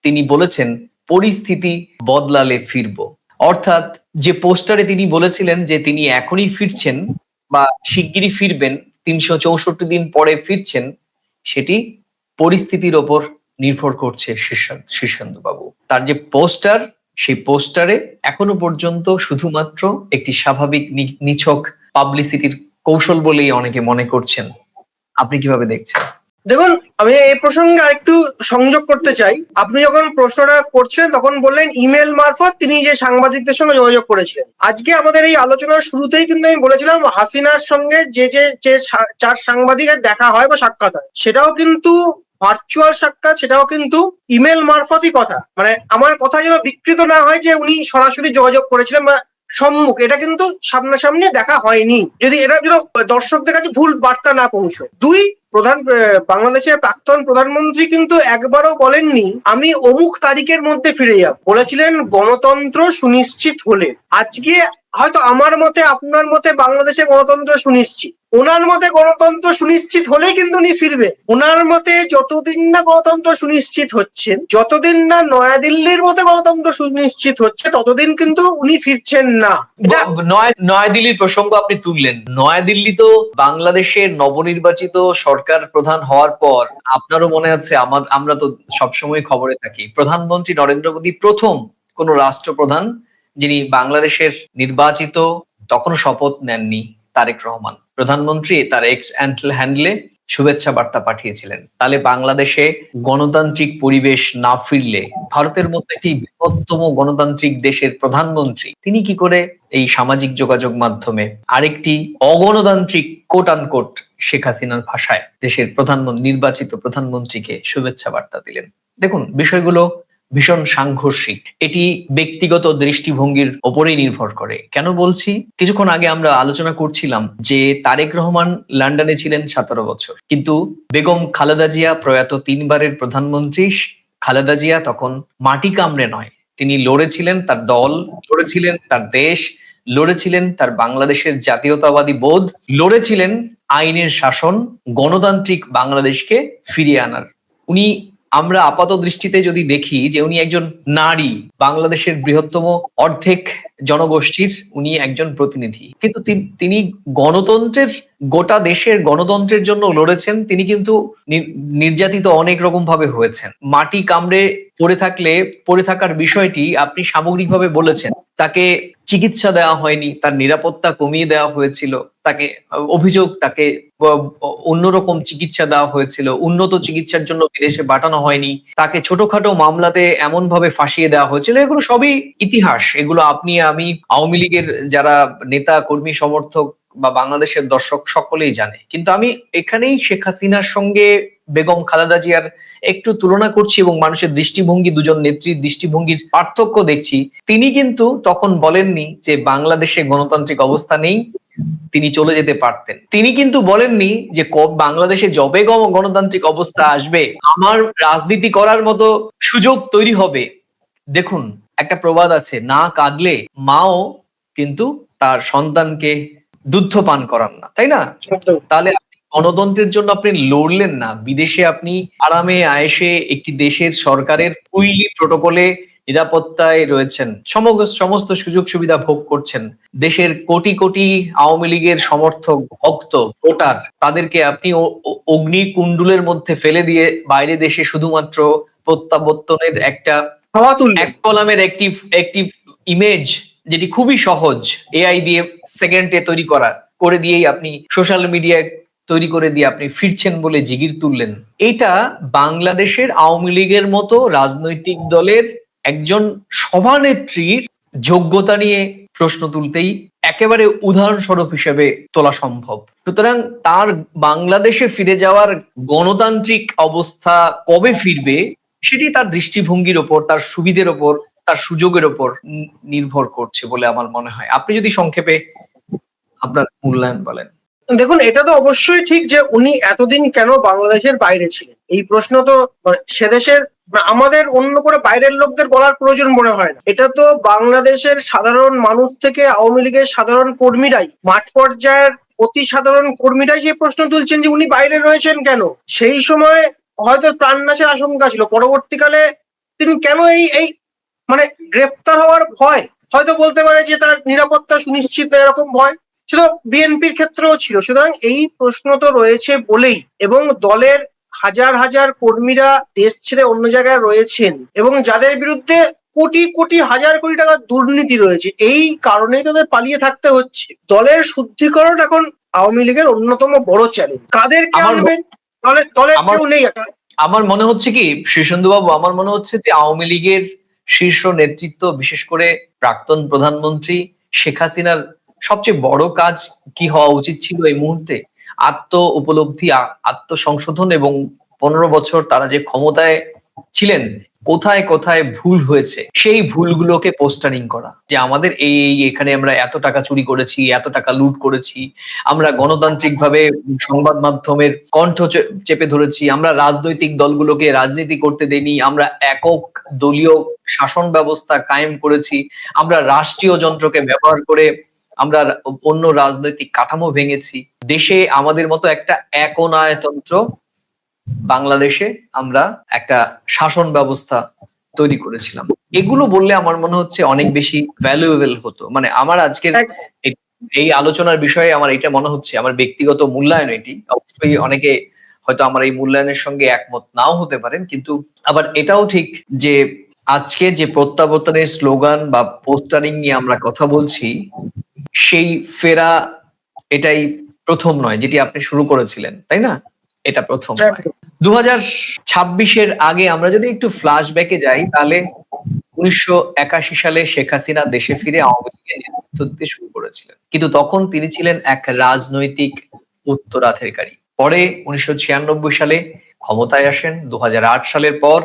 তিনি বলেছেন পরিস্থিতি বদলালে ফিরবো। অর্থাৎ যে পোস্টারে তিনি বলেছিলেন যে তিনি এখনই ফিরছেন বা শিগগিরই ফিরবেন, 364 দিন পরে ফিরছেন, সেটি পরিস্থিতির ওপর নির্ভর করছে শীর্ষেন্দু বাবু। তার যে পোস্টার, সেই পোস্টারে এখনো পর্যন্ত শুধুমাত্র একটি স্বাভাবিক নিছক পাবলিসিটির কৌশল বলেই অনেকে মনে করছেন। আপনি কিভাবে দেখছেন? দেখুন, আমি এই প্রসঙ্গে আরেকটু সংযোগ করতে চাই। আপনি যখন প্রশ্নটা করছিলেন তখন বললেন ইমেল মারফত তিনি যে সাংবাদিকদের সঙ্গে যোগাযোগ করেছিলেন। আজকে আমাদের এই আলোচনার শুরুতেই কিন্তু আমি বলেছিলাম হাসিনার সঙ্গে যে চার সাংবাদিকের দেখা হয় বা সাক্ষাৎ হয়, সেটাও কিন্তু ভার্চুয়াল সাক্ষাৎ, সেটাও কিন্তু ইমেল মারফতই কথা। মানে আমার কথা যেন বিকৃত না হয় যে উনি সরাসরি যোগাযোগ করেছিলেন বা সম্মুখ, এটা কিন্তু সামনাসামনি দেখা হয়নি, যদি এটা যেন দর্শকদের কাছে ভুল বার্তা না পৌঁছয়। দুই, বাংলাদেশের প্রাক্তন প্রধানমন্ত্রী কিন্তু একবারও বলেননি আমি অমুক তারিখের মধ্যে ফিরে যাব, বলেছিলেন গণতন্ত্র সুনিশ্চিত হলে। আজকে হয়তো আমার মতে আপনার মতে বাংলাদেশে গণতন্ত্র সুনিশ্চিত, ওনার মতে গণতন্ত্র সুনিশ্চিত হলেই কিন্তু উনি ফিরবে। ওনার মতে যতদিন না গণতন্ত্র সুনিশ্চিত হচ্ছে, যতদিন না নয়াদিল্লির মতে গণতন্ত্র সুনিশ্চিত হচ্ছে, ততদিন কিন্তু উনি ফিরছেন না। নয়াদিল্লির প্রসঙ্গ আপনি তুললেন। নয়াদিল্লি তো বাংলাদেশের নবনির্বাচিত সরকার প্রধান হওয়ার পর, আপনারও মনে আছে, আমরা তো সবসময় খবরে থাকি, প্রধানমন্ত্রী নরেন্দ্র মোদী প্রথম কোন রাষ্ট্রপ্রধান যিনি বাংলাদেশের নির্বাচিত, তখনও শপথ নেননি, তারেক রহমান প্রধানমন্ত্রী তার এক্স হ্যান্ডলে শুভেচ্ছা বার্তা পাঠিয়েছিলেন। তাহলে বাংলাদেশে গণতান্ত্রিক পরিবেশ না ফিরলে, ভারতের মতো একটি বৃহত্তম গণতান্ত্রিক দেশের প্রধানমন্ত্রী তিনি কি করে এই সামাজিক যোগাযোগ মাধ্যমে আরেকটি অগণতান্ত্রিক কোট আনকোট শেখ হাসিনার ভাষায় দেশের নির্বাচিত প্রধানমন্ত্রীকে শুভেচ্ছা বার্তা দিলেন? দেখুন, বিষয়গুলো ভীষণ সাংঘর্ষিক। এটি ব্যক্তিগত দৃষ্টিভঙ্গির ওপরেই নির্ভর করে। কেন বলছি? কিছুক্ষণ আগে আমরা আলোচনা করছিলাম যে তারেক রহমান লন্ডনে ছিলেন 17 বছর, কিন্তু বেগম খালেদা জিয়া প্রয়াত 3বারের প্রধানমন্ত্রী খালেদা জিয়া তখন মাটি কামড়ে নয়, তিনি লড়েছিলেন তার দল, লড়েছিলেন তার দেশ, লড়েছিলেন তার বাংলাদেশের জাতীয়তাবাদী বোধ, লড়েছিলেন আইনের শাসন, গণতান্ত্রিক বাংলাদেশকে ফিরিয়ে আনার। উনি, আমরা আপাত দৃষ্টিতে যদি দেখি যে উনি একজন নারী, বাংলাদেশের বৃহত্তম অর্ধেক জনগোষ্ঠীর উনি একজন প্রতিনিধি, কিন্তু তিনি গণতন্ত্রের, গোটা দেশের গণতন্ত্রের জন্য লড়েছেন। তিনি কিন্তু নির্যাতিত অনেক রকম ভাবে হয়েছেন। মাটি কামড়ে পড়ে থাকার বিষয়টি আপনি সামগ্রিকভাবে বলেছেন। তাকে চিকিৎসা দেওয়া হয়নি, তার নিরাপত্তা কমিয়ে দেওয়া হয়েছিল, তাকে তাকে অন্যরকম চিকিৎসা দেওয়া হয়েছিল, উন্নত চিকিৎসার জন্য বিদেশে পাঠানো হয়নি, তাকে ছোটখাটো মামলাতে এমন ভাবে ফাঁসিয়ে দেওয়া হয়েছিল। এগুলো সবই ইতিহাস, এগুলো আপনি আমি, আওয়ামী লীগের যারা নেতা কর্মী সমর্থক বা বাংলাদেশের দর্শক সকলেই জানে। কিন্তু আমি এখানেই শেখ হাসিনার সঙ্গে বেগম খালেদা জিয়ার একটু তুলনা করছি এবং মানুষের দৃষ্টিভঙ্গি, দুজন নেত্রীর দৃষ্টিভঙ্গির পার্থক্য দেখছি। তিনি কিন্তু তখন বলেননি যে বাংলাদেশে গণতান্ত্রিক অবস্থা নেই, তিনি চলে যেতে পারতেন। তিনি কিন্তু বলেননি যে বাংলাদেশে যবে গণতান্ত্রিক অবস্থা আসবে আমার রাজনীতি করার মতো সুযোগ তৈরি হবে। দেখুন, একটা প্রবাদ আছে, না কাঁদলে মাও কিন্তু তার সন্তানকে দুগ্ধ পান করান না, তাই না? তাহলে গণতন্ত্রের জন্য আপনি লড়লেন না, বিদেশে আপনি আরামে আয়েসে একটি দেশের সরকারের পুইলি প্রটোকলে নিরাপত্তায় রয়েছেন, সমস্ত সুযোগ সুবিধা ভোগ করছেন। দেশের কোটি কোটি আওয়ামী লীগের সমর্থক, ভক্ত, ভোটার, তাদেরকে আপনি অগ্নিকুণ্ডুলের মধ্যে ফেলে দিয়ে বাইরে দেশে শুধুমাত্র প্রত্যাবর্তনের একটা এক কলামের একটি ইমেজ, যেটি খুবই সহজ, এআই দিয়ে সেকেন্ডে তৈরি করে দিয়েই আপনি সোশ্যাল মিডিয়ায় তৈরি করে দিয়ে আপনি ফিরছেন বলে জিগির তুললেন। এটা বাংলাদেশের আওয়ামী লীগের মতো রাজনৈতিক দলের একজন সভানেত্রীর যোগ্যতা নিয়ে প্রশ্ন তুলতেই একেবারে উদাহরণস্বরূপ হিসেবে তোলা সম্ভব। সুতরাং তার বাংলাদেশে ফিরে যাওয়ার গণতান্ত্রিক অবস্থা কবে ফিরবে সেটি তার দৃষ্টিভঙ্গির ওপর, তার সুবিধের ওপর, তার সুযোগের ওপর নির্ভর করছে বলে আমার মনে হয়। আপনি যদি সংক্ষেপে আপনার মূল্যায়ন বলেন। দেখুন, এটা তো অবশ্যই ঠিক যে উনি এতদিন কেন বাংলাদেশের বাইরে ছিলেন, এই প্রশ্ন তো সে দেশের, আমাদের অন্য করে বাইরের লোকদের বলার প্রয়োজন মনে হয় না। এটা তো বাংলাদেশের সাধারণ মানুষ থেকে আওয়ামী লীগের সাধারণ কর্মীরাই, মাঠ পর্যায়ের অতি সাধারণ কর্মীরাই যে প্রশ্ন তুলছেন যে উনি বাইরে রয়েছেন কেন। সেই সময় হয়তো প্রাণনাশের আশঙ্কা ছিল, পরবর্তীকালে তিনি কেন এই মানে গ্রেপ্তার হওয়ার ভয়, হয়তো বলতে পারে যে তার নিরাপত্তা সুনিশ্চিত এরকম ভয়, সেটা বিএনপির ক্ষেত্রেও ছিল। সুতরাং এই প্রশ্ন তো রয়েছে বলেই, এবং দলের হাজার হাজার কর্মীরা দেশ ছেড়ে অন্য জায়গায় রয়েছেন এবং যাদের বিরুদ্ধে কোটি কোটি হাজার কোটি টাকার দুর্নীতি রয়েছে, এই কারণেই তাদের পালিয়ে থাকতে হচ্ছে। দলের শুদ্ধিকরণ এখন আওয়ামী লীগের অন্যতম বড় চ্যালেঞ্জ। কাদেরকে আনবেন, দলের আমার কেউ নেই। আমার মনে হচ্ছে কি শীর্ষেন্দু বাবু, আমার মনে হচ্ছে যে আওয়ামী লীগের শীর্ষ নেতৃত্ব, বিশেষ করে প্রাক্তন প্রধানমন্ত্রী শেখ হাসিনার সবচেয়ে বড় কাজ কি হওয়া উচিত ছিল এই মুহূর্তে, আত্ম উপলব্ধি, আত্মসংশোধন, এবং 15 বছর তারা যে ক্ষমতায় ছিলেন কোথায় কোথায় ভুল হয়েছে সেই ভুলগুলোকে পোস্টারিং করা, যে আমাদের এখানে আমরা এত টাকা চুরি করেছি, এত টাকা লুট করেছি, আমরা গণতান্ত্রিকভাবে সংবাদ মাধ্যমের কণ্ঠ চেপে ধরেছি, আমরা রাজনৈতিক দলগুলোকে রাজনীতি করতে দেইনি, আমরা একক দলীয় শাসন ব্যবস্থা কায়েম করেছি, আমরা রাষ্ট্রীয় যন্ত্রকে ব্যবহার করে আমরা অন্য রাজনৈতিক কাঠামো ভেঙেছি, দেশে আমাদের মতো একটা একনায়তন্ত্র বাংলাদেশে আমরা একটা শাসন ব্যবস্থা তৈরি করেছিলাম। এগুলো বললে আমার মনে হচ্ছে অনেক বেশি ভ্যালুয়েবল হতো। মানে আমার আজকের এই আলোচনার বিষয়ে আমার এটা মনে হচ্ছে, আমার ব্যক্তিগত মূল্যায়ন এটি, অবশ্যই অনেকে হয়তো আমার এই মূল্যায়নের সঙ্গে একমত নাও হতে পারেন, কিন্তু আবার এটাও ঠিক যে আজকে যে প্রত্যাবর্তনের স্লোগান বা পোস্টারিং নিয়ে আমরা কথা বলছি, সেই ফেরা এটাই প্রথম নয় যেটি আপনি শুরু করেছিলেন, তাই না? এটা প্রথম নয়। 2026-এর আগে আমরা যদি একটু ফ্ল্যাশব্যাকে যাই, তাহলে 1981 সালে শেখ হাসিনা দেশে ফিরে আওয়ামী লীগের নেতৃত্ব দিতে শুরু করেছিলেন, কিন্তু তখন তিনি ছিলেন এক রাজনৈতিক উত্তরাধিকারী। পরে 1996 সালে ক্ষমতায় আসেন। 2008 সালের পর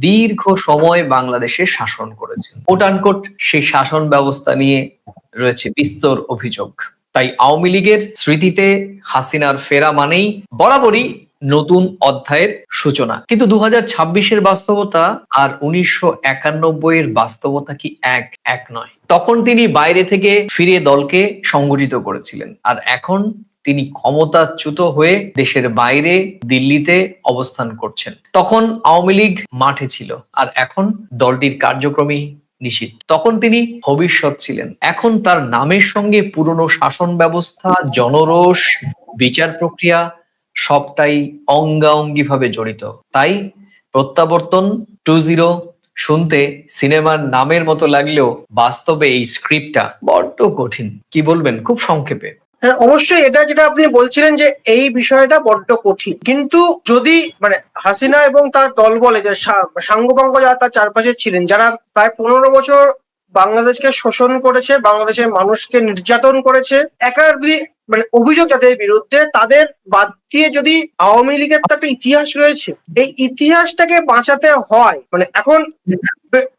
দীর্ঘ সময় বাংলাদেশে শাসন করেছেন। কোট আনকোট সেই শাসন ব্যবস্থা নিয়ে রয়েছে বিস্তর অভিযোগ। তাই আওয়ামী লীগের স্মৃতিতে হাসিনার ফেরা মানেই বরাবরই নতুন অধ্যায়ের সূচনা। কিন্তু 2026-এর বাস্তবতা আর 1991-এর বাস্তবতা কি এক নয়? তখন তিনি বাইরে থেকে ফিরে দলকে সংগঠিত করেছিলেন, আর এখন তিনি ক্ষমতাচ্যুত হয়ে দেশের বাইরে দিল্লিতে অবস্থান করছেন। তখন আওয়ামী লীগ মাঠে ছিল, আর এখন দলটির কার্যক্রমই নিষিদ্ধ। তখন তিনি ভবিষ্যৎ ছিলেন, এখন তার নামের সঙ্গে পুরনো শাসন ব্যবস্থা, জনরোষ, বিচার প্রক্রিয়া সবটাই অঙ্গাঅঙ্গি ভাবে জড়িত। তাই প্রত্যাবর্তন 2.0 শুনতে সিনেমার নামের মতো লাগলেও বাস্তবে এই স্ক্রিপ্টটা বড্ড কঠিন। কি বলবেন খুব সংক্ষেপে? হ্যাঁ, অবশ্যই এটা যেটা আপনি বলছিলেন যে এই বিষয়টা বড্ড কঠিন, কিন্তু যদি মানে হাসিনা এবং তার দল বলে যে সাঙ্গপাঙ্গ যারা তার চারপাশে ছিলেন, যারা প্রায় 15 বছর বাংলাদেশকে শোষণ করেছে, বাংলাদেশের মানুষকে নির্যাতন করেছে, মানে অভিযোগ যাদের বিরুদ্ধে, তাদের বাদ দিয়ে যদি আওয়ামী লীগের তো একটা ইতিহাস রয়েছে, এই ইতিহাসটাকে বাঁচাতে হয়, মানে এখন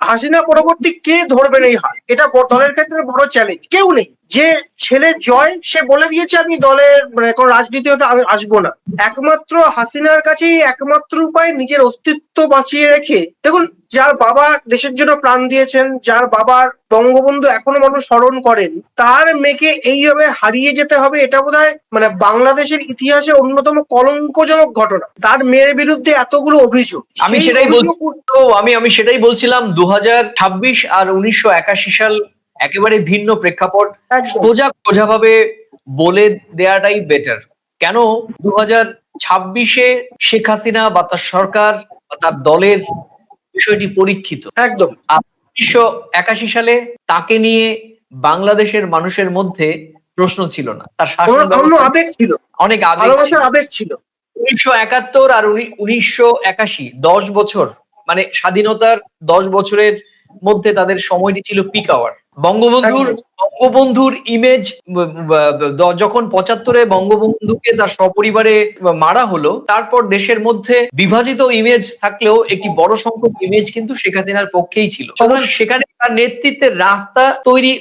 হাসিনা পরবর্তী কে ধরবেন এই হাল, এটা দলের ক্ষেত্রে বড় চ্যালেঞ্জ। কেউ নেই। যে ছেলে জয়, সে বলে দিয়েছে আমি দলের মানে কোন রাজনীতি হতে আমি আসবো না। একমাত্র হাসিনার কাছেই একমাত্র উপায় নিজের অস্তিত্ব বাঁচিয়ে রেখে, দেখুন যার বাবা দেশের জন্য প্রাণ দিয়েছেন, যার বাবার বঙ্গবন্ধু এখনো মানুষ স্মরণ করেন, তার মেয়েকে এইভাবে হারিয়ে যেতে হবে, এটা বোধহয় মানে বাংলাদেশের ইতিহাসে অন্যতম কলঙ্কজনক ঘটনা। তার মেয়ের বিরুদ্ধে এতগুলো অভিযোগ, আমি সেটাই বলছিলাম 2026 আর 1981 সাল একেবারে ভিন্ন প্রেক্ষাপট। সোজাভাবে বলে দেয়াটাই বেটার। কেন 2026-এ শেখ হাসিনা বা তার সরকার বা তার দলের বিষয়টি পরীক্ষিত, একদম। আর 1981 সালে তাকে নিয়ে বাংলাদেশের মানুষের মধ্যে প্রশ্ন ছিল না, তার শাসন ব্যবস্থা আবেগ ছিল, অনেক আবেগ ছিল। 1971 আর 1981 10 বছর, মানে স্বাধীনতার 10 বছরের মধ্যে তাদের সময়টি ছিল পিক আওয়ার। বঙ্গবন্ধুর ইমেজ যখন 75-এ বঙ্গবন্ধুকে তার সপরিবারে মারা হলো, তারপর দেশের মধ্যে বিভাজিত ইমেজ থাকলেও একটি বড় সংখ্যক ইমেজ কিন্তু শেখ হাসিনার পক্ষেই ছিল। সেখানে তার নেতৃত্বের রাস্তা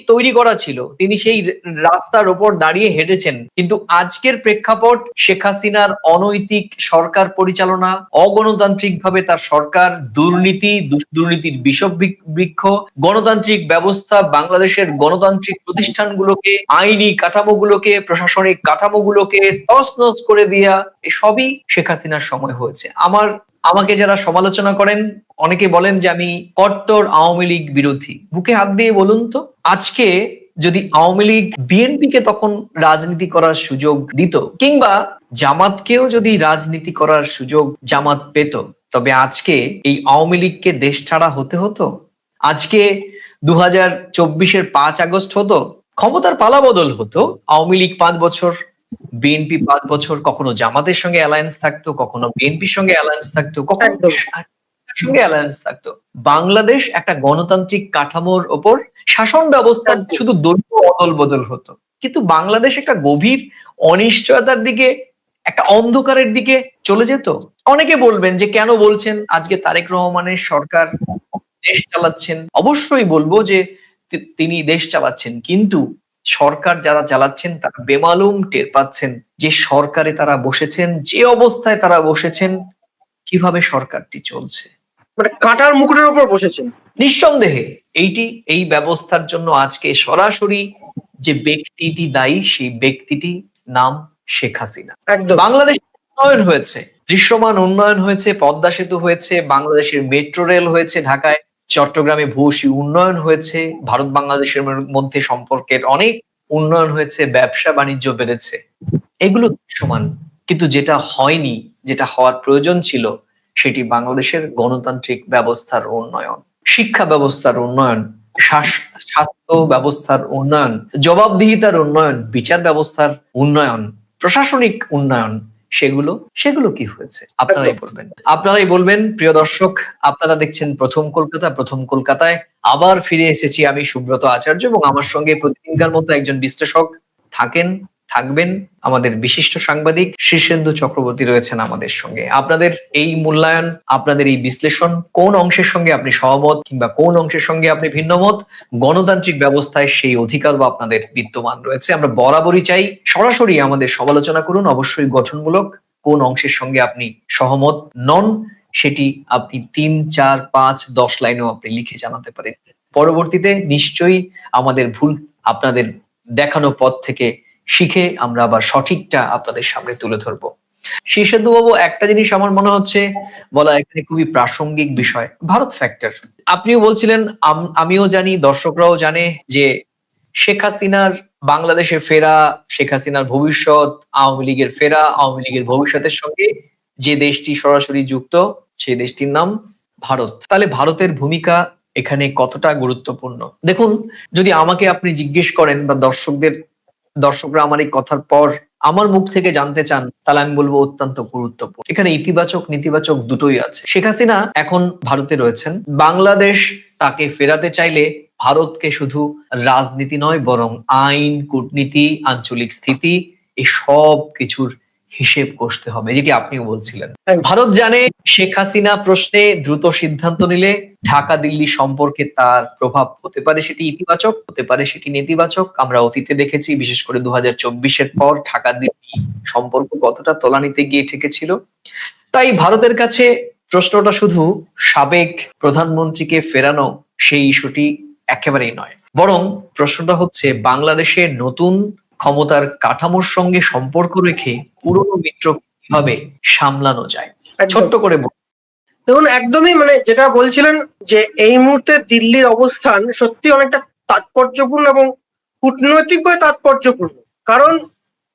তৈরি করা ছিল, তিনি সেই রাস্তার উপর দাঁড়িয়ে হেঁটেছেন। কিন্তু আজকের প্রেক্ষাপট শেখ হাসিনার অনৈতিক সরকার পরিচালনা, অগণতান্ত্রিক ভাবে তার সরকার, দুর্নীতির বিষবৃক্ষ, গণতান্ত্রিক ব্যবস্থা, বাংলাদেশের গণতান্ত্রিক প্রতিষ্ঠানগুলোকে, আইনি কাঠামোগুলোকে, প্রশাসনিক কাঠামোগুলোকে তছনছ করে দেয়া, সবই শেখ হাসিনার সময় হয়েছে। আমাকে যারা সমালোচনা করেন অনেকে বলেন যে আমি কট্টর আওয়ামী লীগ বিরোধী। বুকে হাত দিয়ে বলুন তো, আজকে যদি আওয়ামী লীগ বিএনপিকে তখন রাজনীতি করার সুযোগ দিত, কিংবা জামাতকেও যদি রাজনীতি করার সুযোগ জামাত পেত, তবে আজকে এই আওয়ামী লীগকে দেশ ছাড়া হতে হতো? আজকে 2024-এর 5 আগস্ট হতো, ক্ষমতার পালাবদল হতো, আওয়ামী লীগ 5 বছর বিএনপি 5 বছর কখনো জামাতের সঙ্গে অ্যালায়েন্স থাকতো, কখনো বিএনপির সঙ্গে অ্যালায়েন্স থাকতো, কখনো একদম সঙ্গে অ্যালায়েন্স থাকতো। বাংলাদেশ একটা গণতান্ত্রিক কাঠামোর ওপর শাসন ব্যবস্থা একদম শুধু দলীয় অদল বদল হতো, কিন্তু বাংলাদেশ একটা গভীর অনিশ্চয়তার দিকে, একটা অন্ধকারের দিকে চলে যেত। অনেকে বলবেন যে কেন বলছেন আজকে তারেক রহমানের সরকার দেশ চালাচ্ছেন। অবশ্যই বলবো যে তিনি দেশ চালাচ্ছেন, কিন্তু সরকার যারা চালাচ্ছেন তারা বেমালুম টের পাচ্ছেন যে সরকারে তারা বসেছেন, যে অবস্থায় তারা বসেছেন, কিভাবে সরকারটি চলছে। মানে কাঁটার মুকুটের উপর বসেছেন। নিঃসন্দেহে এই ব্যবস্থার জন্য আজকে সরাসরি যে ব্যক্তিটি দায়ী, সেই ব্যক্তিটি নাম শেখ হাসিনা। একদম বাংলাদেশ উন্নয়ন হয়েছে, দৃশ্যমান উন্নয়ন হয়েছে, পদ্মা সেতু হয়েছে, বাংলাদেশের মেট্রো রেল হয়েছে, ঢাকায় চট্টগ্রামে ভূয়সী উন্নয়ন হয়েছে, ভারত বাংলাদেশের মধ্যে সম্পর্কের অনেক উন্নয়ন হয়েছে, ব্যবসা বাণিজ্য বেড়েছে, এগুলো দৃশ্যমান। কিন্তু যেটা হয়নি, যেটা হওয়ার প্রয়োজন ছিল, সেটি বাংলাদেশের গণতান্ত্রিক ব্যবস্থার উন্নয়ন, শিক্ষা ব্যবস্থার উন্নয়ন, স্বাস্থ্য ব্যবস্থার উন্নয়ন, জবাবদিহিতার উন্নয়ন, বিচার ব্যবস্থার উন্নয়ন, প্রশাসনিক উন্নয়ন। সেগুলো কি হয়েছে আপনারাই বলবেন প্রিয় দর্শক। আপনারা দেখছেন প্রথম কলকাতায় আবার ফিরে এসেছি আমি, সুব্রত আচার্য, এবং আমার সঙ্গে প্রতিদিনকার মতো একজন বিশ্লেষক থাকবেন, আমাদের বিশিষ্ট সাংবাদিক শীর্ষেন্দু চক্রবর্তী রয়েছেন আমাদের সঙ্গে। আপনাদের এই মূল্যায়ন, আপনাদের এই বিশ্লেষণ, কোন অংশের সঙ্গে আপনি সহমত কিংবা কোন অংশের সঙ্গে আপনি ভিন্নমত, গণতান্ত্রিক ব্যবস্থায় সেই অধিকারও আপনাদের বিদ্যমান রয়েছে। আমরা বরাবরই চাই সরাসরি আমাদের সমালোচনা করুন, অবশ্যই গঠনমূলক। কোন অংশের সঙ্গে আপনি সহমত নন, সেটি আপনি 3, 4, 5, 10 লাইনেও আপনি লিখে জানাতে পারেন। পরবর্তীতে নিশ্চয়ই আমাদের ভুল আপনাদের দেখানো পথ থেকে শিখে আমরা আবার সঠিকটা আপনাদের সামনে তুলে ধরবো। শীর্ষেন্দু বাবু, একটা জিনিস আমার মনে হচ্ছে বলা এখানে খুবই প্রাসঙ্গিক বিষয়, ভারত ফ্যাক্টর। আপনিও বলছিলেন, আমিও জানি, দর্শকরাও জানে যে শেখ হাসিনার বাংলাদেশে ফেরা, শেখ হাসিনার ভবিষ্যৎ, আওয়ামী লীগের ফেরা, আওয়ামী লীগের ভবিষ্যতের সঙ্গে যে দেশটি সরাসরি যুক্ত, সেই দেশটির নাম ভারত। তাহলে ভারতের ভূমিকা এখানে কতটা গুরুত্বপূর্ণ? দেখুন, যদি আমাকে আপনি জিজ্ঞেস করেন বা দর্শকরা আমার এই কথার পর আমার মুখ থেকে জানতে চান, তাহলে আমি বলবো অত্যন্ত গুরুত্বপূর্ণ। এখানে ইতিবাচক নেতিবাচক দুটোই আছে। শেখ হাসিনা এখন ভারতে রয়েছেন, বাংলাদেশ তাকে ফেরাতে চাইলে ভারতকে শুধু রাজনীতি নয়, বরং আইন, কূটনীতি, আঞ্চলিক স্থিতি, এই সব কিছুর হিসেব কষতে হবে, যেটি আপনিও বলছিলেন। ভারত জানে শেখ হাসিনা প্রশ্নে দ্রুত সিদ্ধান্ত নিলে ঢাকা দিল্লি সম্পর্কে তার প্রভাব হতে পারে সেটি ইতিবাচক, হতে পারে সেটি নেতিবাচক। আমরা অতীতে দেখেছি, বিশেষ করে 2024-এর পর ঢাকা দিল্লি সম্পর্ক কতটা তলানিতে গিয়ে ঠেকেছিল। তাই ভারতের কাছে প্রশ্নটা শুধু সাবেক প্রধানমন্ত্রীকে ফেরানো, সেই ইস্যুটি একেবারেই নয়, বরং প্রশ্নটা হচ্ছে বাংলাদেশের নতুন ক্ষমতার কাঠামোর সঙ্গে সম্পর্ক রেখে পুরনো মিত্র কিভাবে সামলানো যায়। ছোট্ট করে দেখুন, একদমই মানে যেটা বলছিলেন যে এই মুহূর্তে দিল্লির অবস্থান সত্যি অনেকটা তাৎপর্যপূর্ণ এবং কূটনৈতিকভাবে তাৎপর্যপূর্ণ। কারণ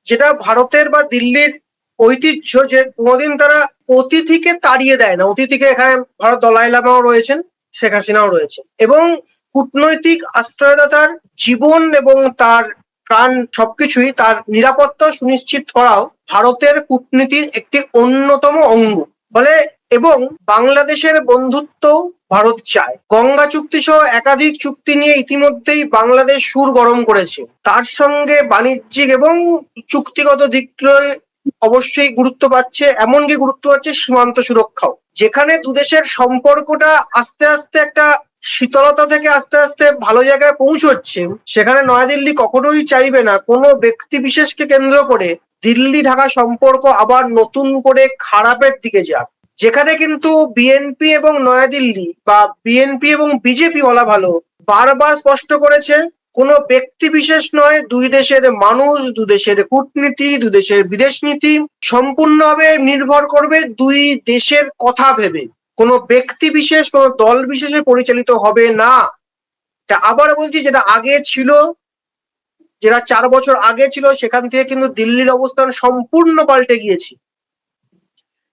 যেটা ভারতের বা দিল্লির ঐতিহ্য, যে কোনোদিন তারা অতিথিকে তাড়িয়ে দেয় না। অতিথিকে, এখানে ভারত দলাই লামাও রয়েছেন, শেখ হাসিনাও রয়েছে, এবং কূটনৈতিক আশ্রয়দাতার জীবন এবং তার প্রাণ সবকিছুই, তার নিরাপত্তা সুনিশ্চিত করাও ভারতের কূটনীতির একটি অন্যতম অঙ্গ। ফলে এবং বাংলাদেশের বন্ধুত্ব ভারত চায়। গঙ্গা চুক্তি সহ একাধিক চুক্তি নিয়ে ইতিমধ্যেই বাংলাদেশ সুর গরম করেছে। তার সঙ্গে বাণিজ্যিক এবং চুক্তিগত দিকগুলো অবশ্যই গুরুত্ব পাচ্ছে, এমনকি গুরুত্ব পাচ্ছে সীমান্ত সুরক্ষাও, যেখানে দুদেশের সম্পর্কটা আস্তে আস্তে একটা শীতলতা থেকে আস্তে আস্তে ভালো জায়গায় পৌঁছচ্ছে। সেখানে নয়াদিল্লি কখনোই চাইবে না কোনো ব্যক্তি বিশেষকে কেন্দ্র করে দিল্লি ঢাকা সম্পর্ক আবার নতুন করে খারাপের দিকে যাক। যেখানে কিন্তু বিএনপি এবং নয়াদিল্লি, বা বিএনপি এবং বিজেপি বলা ভালো, বারবার স্পষ্ট করেছে কোনো ব্যক্তি বিশেষ নয়, দুই দেশের মানুষ, দুই দেশের কূটনীতি, দুই দেশের বিদেশ নীতি সম্পূর্ণভাবে নির্ভর করবে দুই দেশের কথা ভেবে। কোনো ব্যক্তি বিশেষ, কোনো দল বিশেষে পরিচালিত হবে না। আবার বলছি, যেটা আগে ছিল, যেটা 4 বছর আগে ছিল, সেখান থেকে কিন্তু দিল্লির অবস্থান সম্পূর্ণ পাল্টে গিয়েছে।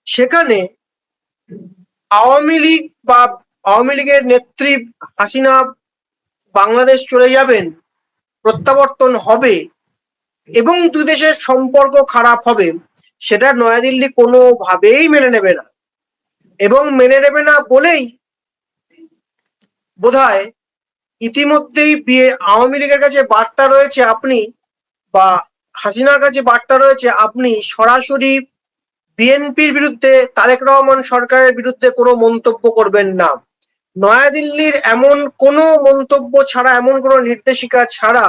সেখানে আওয়ামী লীগ বা আওয়ামী লীগের নেত্রী হাসিনা বাংলাদেশ চলে যাবেন, প্রত্যাবর্তন হবে, এবং দুই দেশের সম্পর্ক খারাপ হবে, সেটা নয়াদিল্লি কোনোভাবেই মেনে নেবে না। এবং মেনে নেবে না বলেই বোধহয় ইতিমধ্যেই আওয়ামী লীগের কাছে বার্তা রয়েছে, আপনি বা হাসিনার কাছে বার্তা রয়েছে, আপনি সরাসরি বিএনপির বিরুদ্ধে, তারেক রহমান সরকারের বিরুদ্ধে কোনো মন্তব্য করবেন না। নয়াদিল্লির এমন কোনো মন্তব্য ছাড়া, এমন কোনো নির্দেশিকা ছাড়া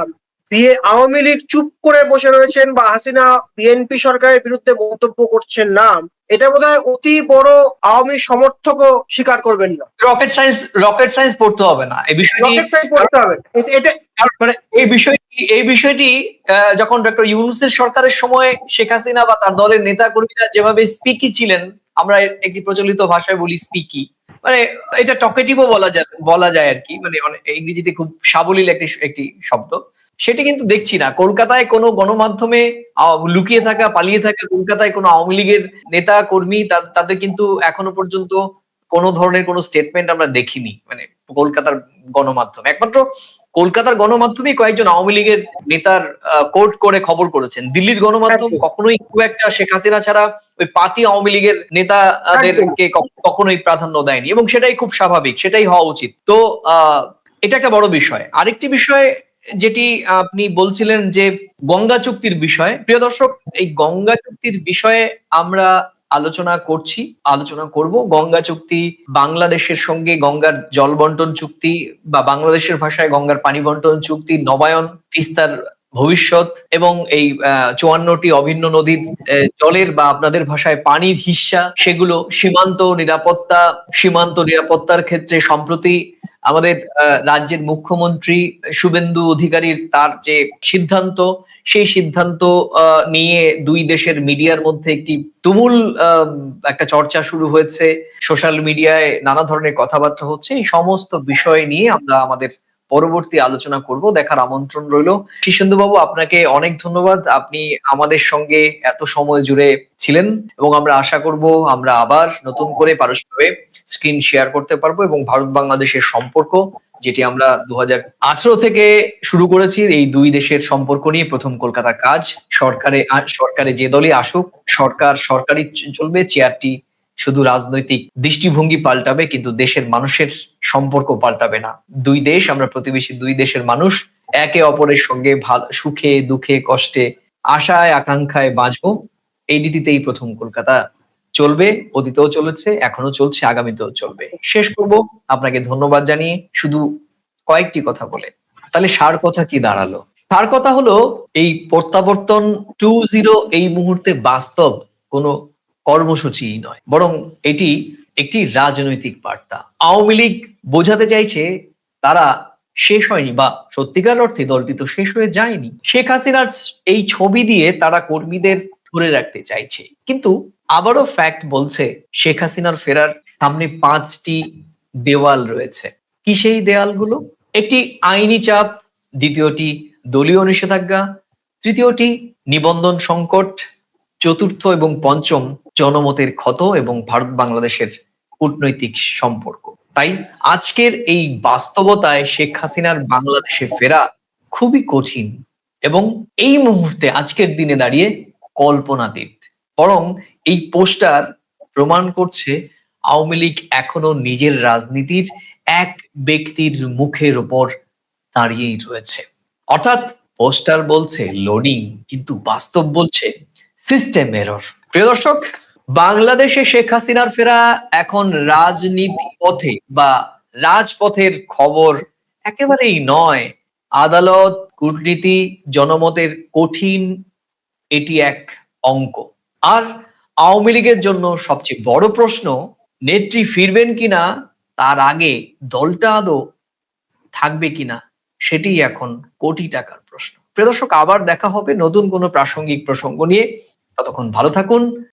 আওয়ামী লীগ চুপ করে বসে রয়েছেন বা হাসিনা বিএনপি সরকারের বিরুদ্ধে মন্তব্য করছেন না, এটা বোধহয় অতি বড় আওয়ামী সমর্থকও স্বীকার করবেন না। রকেট সায়েন্স পড়তে হবে না এই বিষয়টি। রকেট সায়েন্স পড়তে হবে এটা, মানে এই বিষয়টি যখন ডক্টর ইউনূসের সরকারের সময় শেখ হাসিনা বা তার দলের নেতা কর্মীরা যেভাবে স্পিকি ছিলেন, আমরা একটি প্রচলিত ভাষায় বলি স্পিকি, মানে এটা টকেটিভও বলা যায় আর কি, মানে ইংরেজিতে খুব সাবলীল একটি শব্দ। সেটি কিন্তু দেখছি না কলকাতায় কোনো গণমাধ্যমে। লুকিয়ে থাকা, পালিয়ে থাকা কলকাতায় কোনো আওয়ামী লীগের নেতা কর্মী তাদের কিন্তু এখনো পর্যন্ত কোনো ধরনের কোনো স্টেটমেন্ট আমরা দেখিনি, মানে কলকাতার গণমাধ্যমে। একমাত্র কলকাতার গণমাধ্যমেই কয়েকজন আওয়ামী লীগের নেতার কোট করে খবর করেছেন। দিল্লির গণমাধ্যম কখনোই খুব একটা শেখ হাসিনা ছাড়া ওই পাতি আওয়ামী লীগের নেতাদেরকে কখনোই প্রাধান্য দেয়নি, এবং সেটাই খুব স্বাভাবিক, সেটাই হওয়া উচিত। তো এটা একটা বড় বিষয়। আরেকটি বিষয় যেটি আপনি বলছিলেন যে গঙ্গা চুক্তির বিষয়, প্রিয় দর্শক, এই গঙ্গা চুক্তির বিষয়ে আমরা আলোচনা করব। গঙ্গা চুক্তি, বাংলাদেশের সঙ্গে গঙ্গার জল বন্টন চুক্তি, বা বাংলাদেশের ভাষায় গঙ্গার পানি বন্টন চুক্তি, নবায়ন, তিস্তার ভবিষ্যৎ, এবং এই 54টি অভিন্ন নদীর জলের বা আপনাদের ভাষায় পানির হিস্সা, সেগুলো, সীমান্ত নিরাপত্তার ক্ষেত্রে সম্প্রতি আমাদের রাজ্যের মুখ্যমন্ত্রী শুভেন্দু অধিকারীর তার যে সিদ্ধান্ত, সেই সিদ্ধান্ত নিয়ে দুই দেশের মিডিয়ার মধ্যে একটি তুমুল একটা চর্চা শুরু হয়েছে। সোশ্যাল মিডিয়ায় নানা ধরনের কথাবার্তা হচ্ছে। এই সমস্ত বিষয় নিয়ে আমরা আমাদের পরবর্তী আলোচনা করব, দেখার আমন্ত্রণ রইল। শীর্ষেন্দু বাবু, আপনাকে অনেক ধন্যবাদ। আপনি আমাদের সঙ্গে এত সময় জুড়ে ছিলেন, এবং আমরা আশা করব আমরা আবার নতুন করে পারস্পরিক স্ক্রিন শেয়ার করতে পারবো, এবং ভারত বাংলাদেশের সম্পর্ক, যেটি আমরা 2018 থেকে শুরু করেছি, এই দুই দেশের সম্পর্ক নিয়ে প্রথম কলকাতার কাজ। সরকারে যে দলই আসুক, সরকারি চলবে, চেয়ারটি শুধু রাজনৈতিক দৃষ্টিভঙ্গি পাল্টাবে, কিন্তু দেশের মানুষের সম্পর্ক পাল্টাবে না। দুই দেশ, আমরা প্রতিবেশী দুই দেশের মানুষ, একে অপরের সঙ্গে সুখে দুঃখে কষ্টে আশায় আকাঙ্ক্ষায় বাঁচবো, এই নীতিতেই প্রথম কলকাতা চলবে। অতীতেও চলেছে, এখনো চলছে, আগামীতেও চলবে। শেষ করব আপনাকে ধন্যবাদ জানিয়ে শুধু কয়েকটি কথা বলে। তাহলে সার কথা কি দাঁড়ালো? সার কথা হলো, এই প্রত্যাবর্তন 2.0 এই মুহূর্তে বাস্তব কোনো কর্মসূচি নয়, বরং এটি একটি রাজনৈতিক বার্তা। আওয়ামী লীগ বোঝাতে চাইছে তারা শেষ হয়নি, বা সত্যিকার অর্থে দলটি তো শেষ হয়ে যায়নি। শেখ হাসিনার এই ছবি দিয়ে তারা কর্মীদের ধরে রাখতে চাইছে, কিন্তু আবারও ফ্যাক্ট বলছে শেখ হাসিনার ফেরার সামনে 5টি দেওয়াল রয়েছে। কি সেই দেওয়ালগুলো? একটি আইনি চাপ, দ্বিতীয়টি দলীয় নিষেধাজ্ঞা, তৃতীয়টি নিবন্ধন সংকট, চতুর্থ এবং পঞ্চম জনমতের ক্ষত এবং ভারত বাংলাদেশের কূটনৈতিক সম্পর্ক। তাই আজকের এই বাস্তবতায় শেখ হাসিনার বাংলাদেশে ফেরা খুবই কঠিন, এবং এই মুহূর্তে আজকের দিনে দাঁড়িয়ে কল্পনাতীত। বরং এই পোস্টার প্রমাণ করছে আওয়ামী লীগ এখনো নিজের রাজনীতির এক ব্যক্তির মুখের উপর দাঁড়িয়েই রয়েছে। অর্থাৎ পোস্টার বলছে লোডিং, কিন্তু বাস্তব বলছে সিস্টেম এরর। প্রিয় দর্শক, বাংলাদেশে শেখ হাসিনার ফেরা এখন রাজনীতি পথে বা রাজপথের খবর একেবারেই নয়। আদালত, কূটনীতি, জনমতের কঠিন এটি এক অঙ্ক। আর আওয়ামী লীগের জন্য সবচেয়ে বড় প্রশ্ন, নেত্রী ফিরবেন কিনা, তার আগে দলটা আদৌ থাকবে কিনা, সেটি এখন কোটি টাকার প্রশ্ন। প্রিয় দর্শক, আবার দেখা হবে নতুন কোনো প্রাসঙ্গিক প্রসঙ্গ নিয়ে। ততক্ষণ ভালো থাকুন।